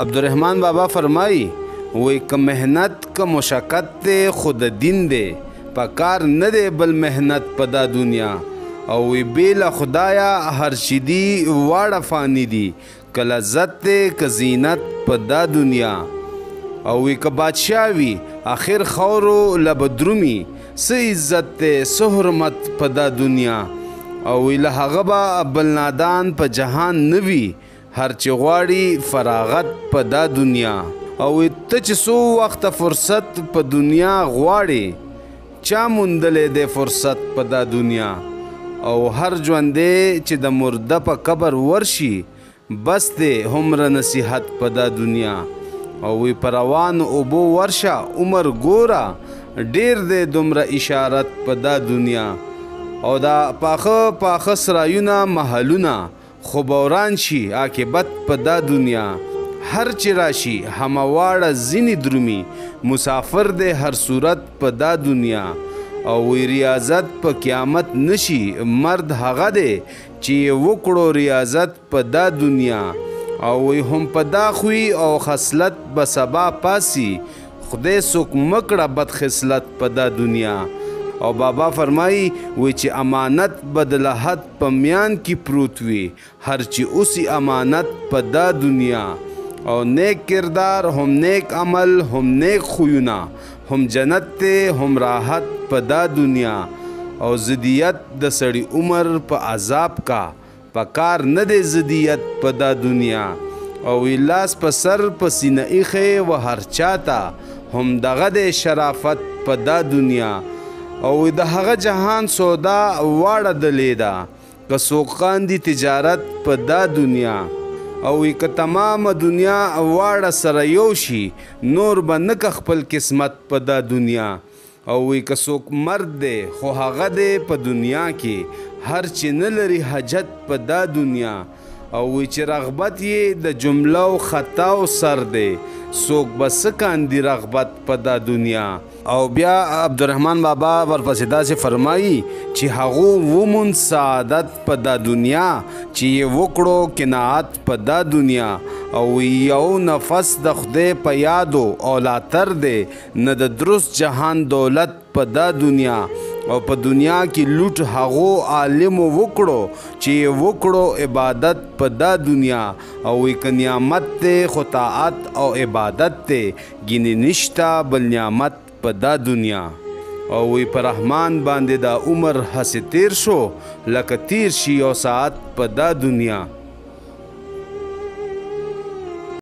عبدالرحمن بابا فرمائی وی که محنت که مشقت دے خود دین دے پکار نه دے بل محنت په دا دنیا او وی بیل خدایا هر شي دی واړه فانی دی که لذت دے که زینت په دا دنیا او وی که بادشاه وی آخر خورو لبدرومی څه عزت دے څه حرمت په دا دنیا او وی له هغه به بل نادان په جهان نه وي هر چې غواړي فراغت په دا دنیا او ته چې څو وخته فرصت په دنیا غواړي چا موندلی دی فرصت په دا دنیا او هر ژوندی چې د مرده په قبر ورشي بس دی هومره نصیحت په دا دنیا او وی په روانو اوبو ورشه عمر ګوره ډیر دی دومره اشارت په دا دنیا او دا پاخه سرایونه محلونه خو بوران شي عاقبت په دا دنیا هر چې راشي همواړه ځینې درومي مسافر دی هر صورت په دا دنیا او وی ریاضت په قیامت نشي مرد هغه دی چې وکړو ریاضت په دا دنیا او وی هم په دا خوی او خصلت به سبا پاسی خدای څوک مکړه بد خصلت په دا دنیا او بابا فرمایی وی چې امانت بدله حد په میان کې پروت وي هر چې اوسي امانت په دا دنیا او نیک کردار هم نیک عمل هم نیک خویونه هم جنت ته هم راحت په دا دنیا او زدیت د سړی عمر په عذاب کا پکار نه دی زدیت په دا دنیا او لاس په سر په سینه ایښی و هر چاته هم دغه دی شرافت په دا دنیا او د هغه جهان سودا واړه دلې ده که څوک خاندي تجارت په دا دنیا او که تمام دنیا واړه سره یو شي نور به نه که خپل قسمت په دا دنیا او که څوک مرد دی خو هغه دی په دنیا کې هر چې نه لري حاجت په دا دنیا او چې رغبت یې د جملو خطاو سر دی څوک به څه کاندي رغبت په دا دنیا او بیا عبدالرحمن بابا ورپسې داسې فرمایي چې هغو ومون سعادت په دا دنیا چې یې وکړو قناعت په دا دنیا او یو نفس د خدای په یادو اولاتر دی نه د درست جهان دولت په دا دنیا او په دنیا کې لوټ هغو عالمو وکړو چې یې وکړو عبادت په دا دنیا او که نعمت دی خو طاعت او عبادت دی ګینې نشته بل نعمت په دا دنیا او په رحمان باندې دا عمر هسې تیر شو لکه تیر شي یو ساعت په دا دنیا